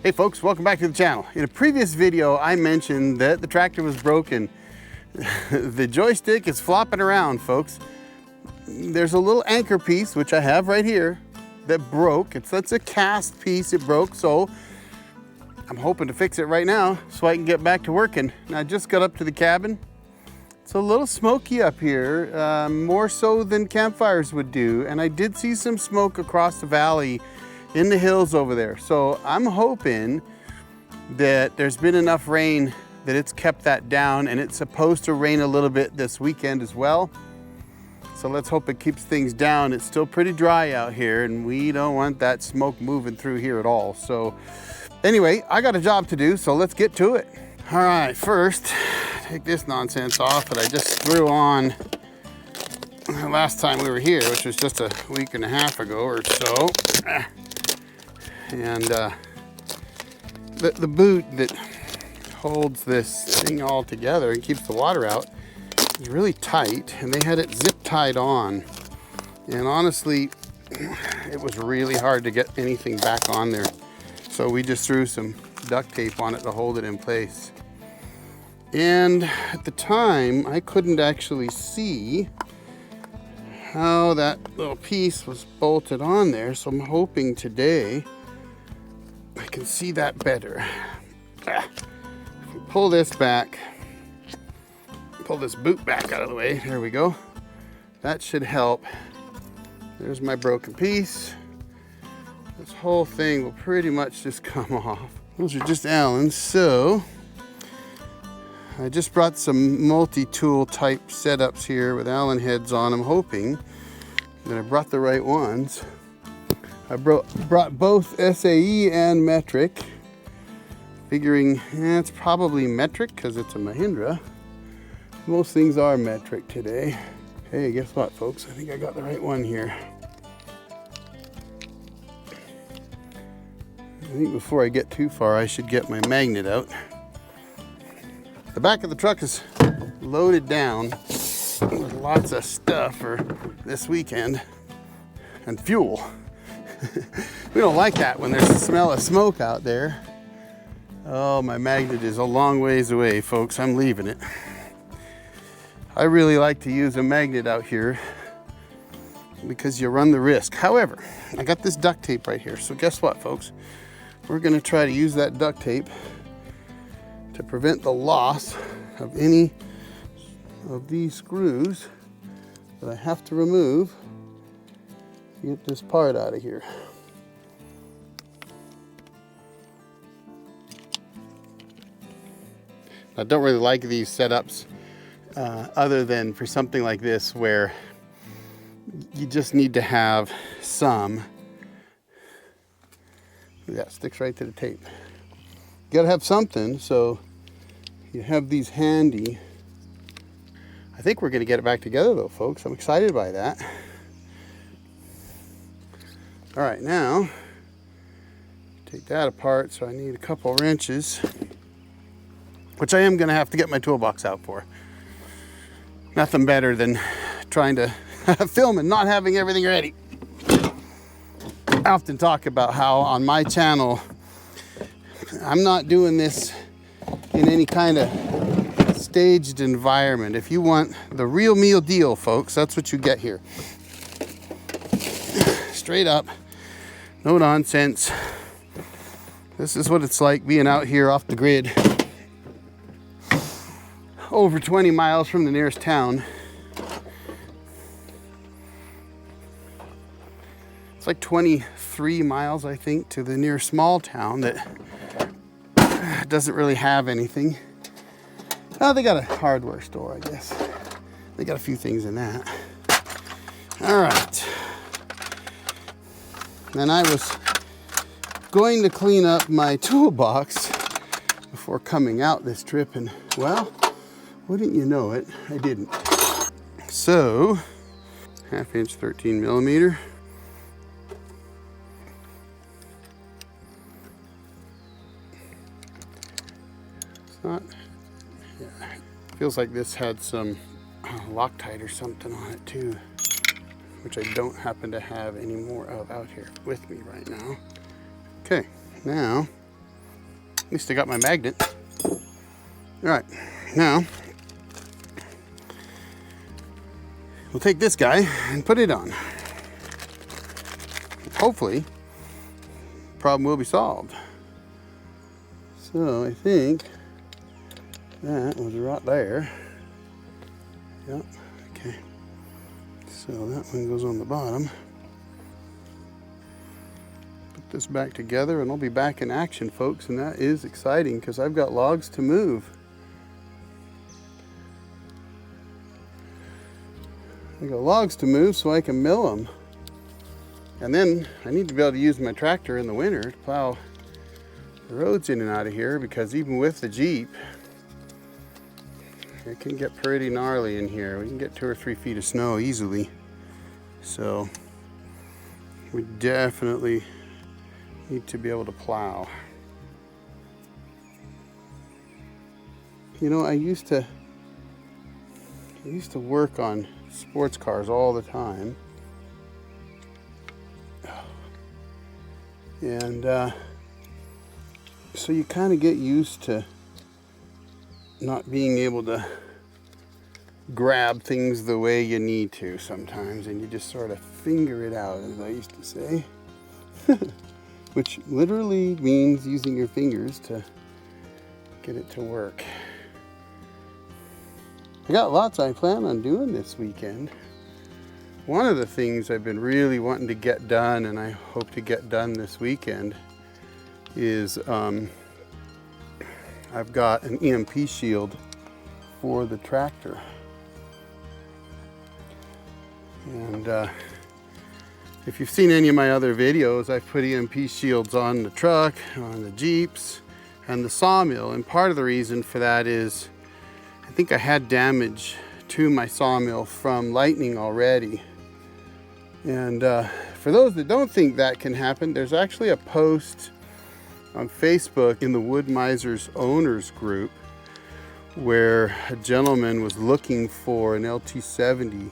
Hey folks, welcome back to the channel. In a previous video, I mentioned that the tractor was broken. The joystick is flopping around, folks. There's a little anchor piece, which I have right here, that broke. That's a cast piece, it broke, so I'm hoping to fix it right now so I can get back to working. And I just got up to the cabin. It's a little smoky up here, more so than campfires would do. And I did see some smoke across the valley in the hills over there. So I'm hoping that there's been enough rain that it's kept that down, and it's supposed to rain a little bit this weekend as well. So let's hope it keeps things down. It's still pretty dry out here and we don't want that smoke moving through here at all. So anyway, I got a job to do, so let's get to it. All right, first, take this nonsense off that I just threw on last time we were here, which was just a week and a half ago or so. And the boot that holds this thing all together and keeps the water out is really tight, and they had it zip tied on. And honestly, it was really hard to get anything back on there. So we just threw some duct tape on it to hold it in place. And at the time, I couldn't actually see how that little piece was bolted on there. So I'm hoping today I can see that better. If we pull this back, pull this boot back out of the way, there we go. That should help. There's my broken piece. This whole thing will pretty much just come off. Those are just Allen's. So I just brought some multi-tool type setups here with Allen heads on. I'm hoping that I brought the right ones. I brought both SAE and metric, figuring it's probably metric because it's a Mahindra. Most things are metric today. Hey, guess what, folks? I think I got the right one here. I think before I get too far, I should get my magnet out. The back of the truck is loaded down with lots of stuff for this weekend and fuel. We don't like that when there's a smell of smoke out there. Oh, my magnet is a long ways away, folks. I'm leaving it. I really like to use a magnet out here because you run the risk. However, I got this duct tape right here. So guess what, folks? We're gonna try to use that duct tape to prevent the loss of any of these screws that I have to remove to get this part out of here. I don't really like these setups other than for something like this where you just need to have some. That sticks right to the tape. You gotta have something, so you have these handy. I think we're gonna get it back together though, folks. I'm excited by that. All right, now take that apart. So I need a couple wrenches, which I am gonna have to get my toolbox out for. Nothing better than trying to film and not having everything ready. I often talk about how on my channel, I'm not doing this in any kind of staged environment. If you want the real meal deal, folks, that's what you get here. Straight up, no nonsense. This is what it's like being out here off the grid. Over 20 miles from the nearest town. It's like 23 miles, I think, to the nearest small town that doesn't really have anything. Oh, they got a hardware store, I guess. They got a few things in that. All right. And I was going to clean up my toolbox before coming out this trip, and well, wouldn't you know it, I didn't. So, 1/2 inch 13 millimeter. It's not, yeah, it feels like this had some Loctite or something on it too, which I don't happen to have any more of out here with me right now. Okay, now At least I got my magnet. All right, now we'll take this guy and put it on. Hopefully, the problem will be solved. So I think that was right there. Yep, okay. So that one goes on the bottom. Put this back together and I'll be back in action, folks, and that is exciting because I've got logs to move. I got logs to move so I can mill them. And then I need to be able to use my tractor in the winter to plow the roads in and out of here, because even with the Jeep, it can get pretty gnarly in here. We can get 2 or 3 feet of snow easily. So we definitely need to be able to plow. You know, I used to work on sports cars all the time. And so you kind of get used to not being able to grab things the way you need to sometimes, and you just sort of finger it out, as I used to say. Which literally means using your fingers to get it to work. I got lots I plan on doing this weekend. One of the things I've been really wanting to get done, and I hope to get done this weekend, is I've got an EMP shield for the tractor. And if you've seen any of my other videos, I've put EMP shields on the truck, on the Jeeps, and the sawmill. And part of the reason for that is I think I had damage to my sawmill from lightning already. And for those that don't think that can happen, there's actually a post on Facebook in the Wood Misers Owners group where a gentleman was looking for an LT70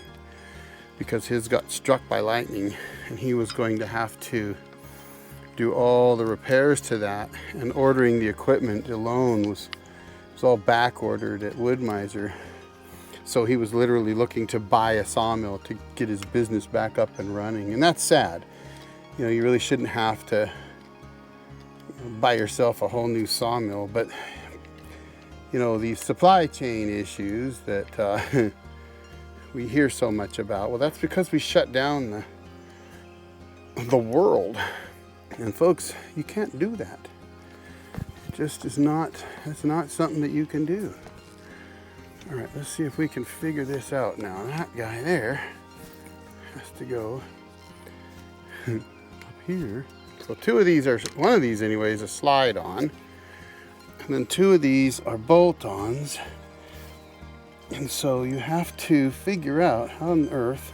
because his got struck by lightning, and he was going to have to do all the repairs to that, and ordering the equipment alone was all back ordered at Wood Miser. So he was literally looking to buy a sawmill to get his business back up and running. And that's sad. You know, you really shouldn't have to buy yourself a whole new sawmill. But, you know, these supply chain issues that we hear so much about, well, that's because we shut down the world. And folks, you can't do that. It just is not, it's not something that you can do. All right, let's see if we can figure this out now. That guy there has to go up here. So 2 of these are, one of these anyway is a slide on. And then 2 of these are bolt-ons. And so you have to figure out how on earth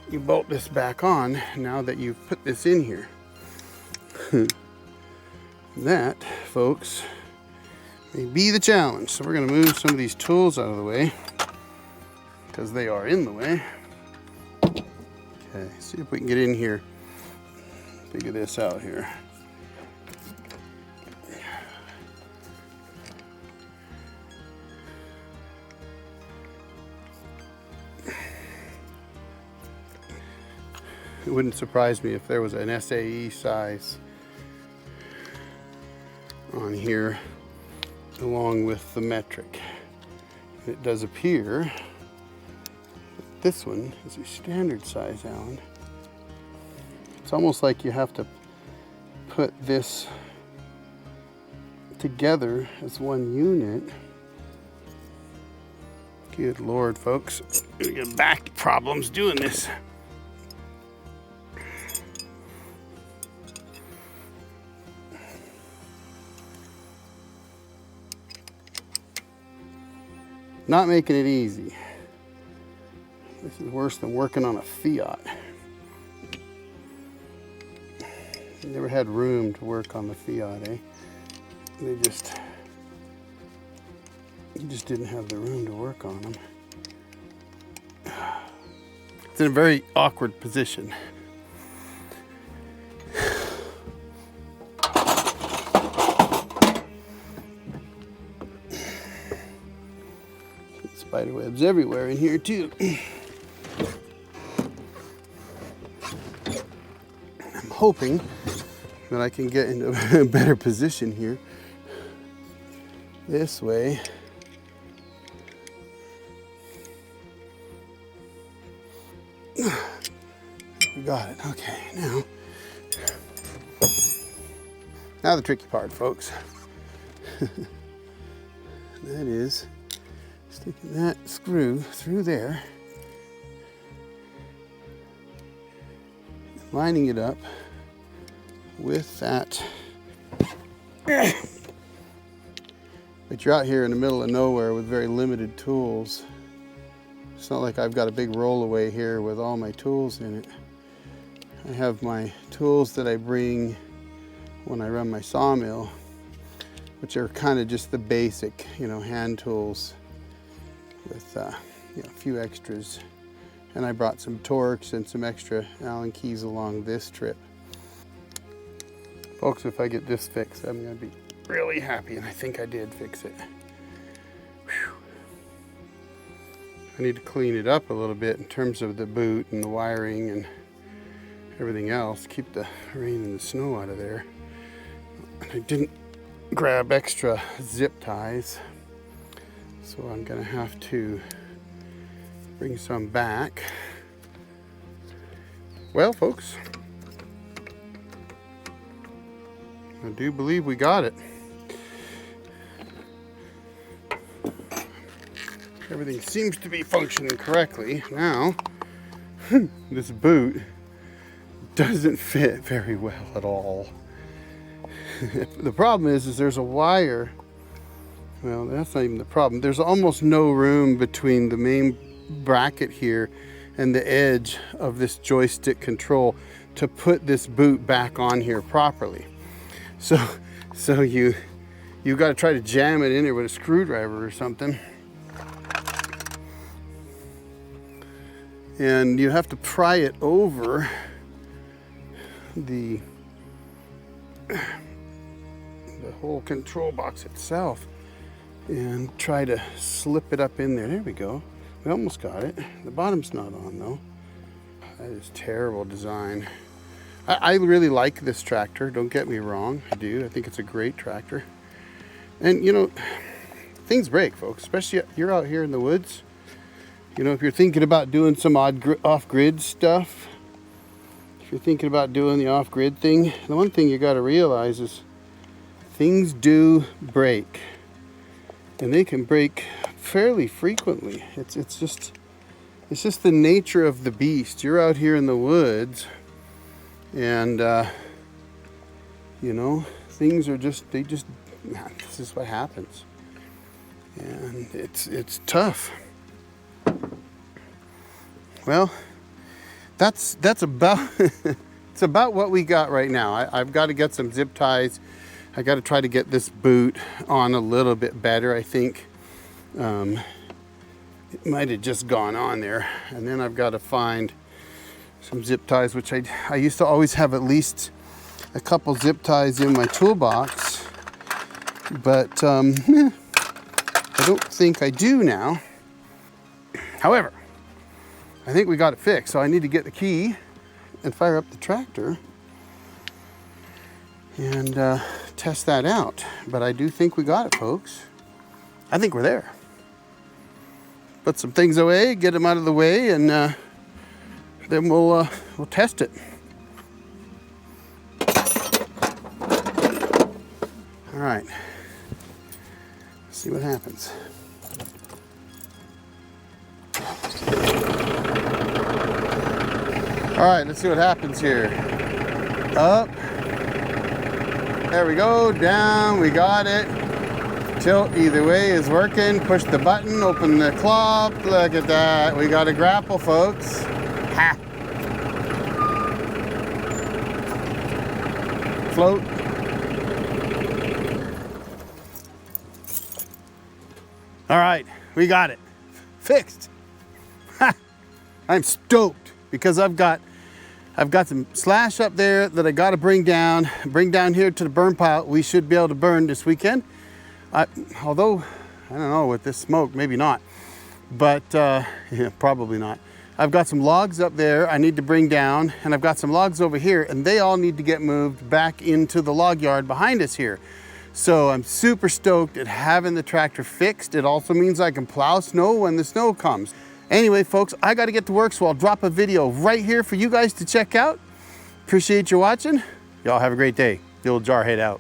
you bolt this back on now that you've put this in here. That, folks, may be the challenge. So we're going to move some of these tools out of the way because they are in the way. Okay, see if we can get in here, figure this out here. It wouldn't surprise me if there was an SAE size on here along with the metric. It does appear that this one is a standard size Allen. It's almost like you have to put this together as one unit. Good Lord, folks, we got back problems doing this. Not making it easy. This is worse than working on a Fiat. Never had room to work on the Fiat, eh? You just didn't have the room to work on them. It's in a very awkward position. Spider webs everywhere in here too. I'm hoping that I can get into a better position here. This way. We got it. Okay, now the tricky part, folks. That is sticking that screw through there, lining it up with that. But you're out here in the middle of nowhere with very limited tools. It's not like I've got a big rollaway here with all my tools in it. I have my tools that I bring when I run my sawmill, which are kind of just the basic, hand tools with a few extras. And I brought some Torx and some extra Allen keys along this trip. Folks, if I get this fixed, I'm gonna be really happy, and I think I did fix it. Whew. I need to clean it up a little bit in terms of the boot and the wiring and everything else. Keep the rain and the snow out of there. I didn't grab extra zip ties, so I'm gonna have to bring some back. Well, folks, I do believe we got it. Everything seems to be functioning correctly. Now, this boot doesn't fit very well at all. The problem is there's a wire. Well, that's not even the problem. There's almost no room between the main bracket here and the edge of this joystick control to put this boot back on here properly. So you got to try to jam it in there with a screwdriver or something. And you have to pry it over the whole control box itself and try to slip it up in there. There we go. We almost got it. The bottom's not on though. That is terrible design. I really like this tractor, don't get me wrong. I do. I think it's a great tractor. And things break, folks, especially you're out here in the woods. If you're thinking about doing some off-grid stuff, if you're thinking about doing the off-grid thing, the one thing you got to realize is things do break, and they can break fairly frequently. It's just the nature of the beast. You're out here in the woods, and things are this is what happens, and it's tough. Well, that's about it's about what we got right now. I've got to get some zip ties. I got to try to get this boot on a little bit better. I think it might have just gone on there, and then I've got to find some zip ties, which I used to always have at least a couple zip ties in my toolbox, but I don't think I do now. However, I think we got it fixed, so I need to get the key and fire up the tractor and test that out. But I do think we got it, folks. I think we're there. Put some things away, get them out of the way, and then we'll test it. All right, let's see what happens. All right, let's see what happens here. Up. There we go. Down. We got it. Tilt either way is working. Push the button. Open the cloth. Look at that. We got a grapple, folks. Ha. Float. All right. We got it. Fixed. Ha. I'm stoked because I've got some slash up there that I got to bring down here to the burn pile. We should be able to burn this weekend. Although, I don't know, with this smoke, maybe not. but yeah, probably not. I've got some logs up there I need to bring down, and I've got some logs over here, and they all need to get moved back into the log yard behind us here. So I'm super stoked at having the tractor fixed. It also means I can plow snow when the snow comes. Anyway, folks, I got to get to work, so I'll drop a video right here for you guys to check out. Appreciate you watching. Y'all have a great day. The old Jarhead out.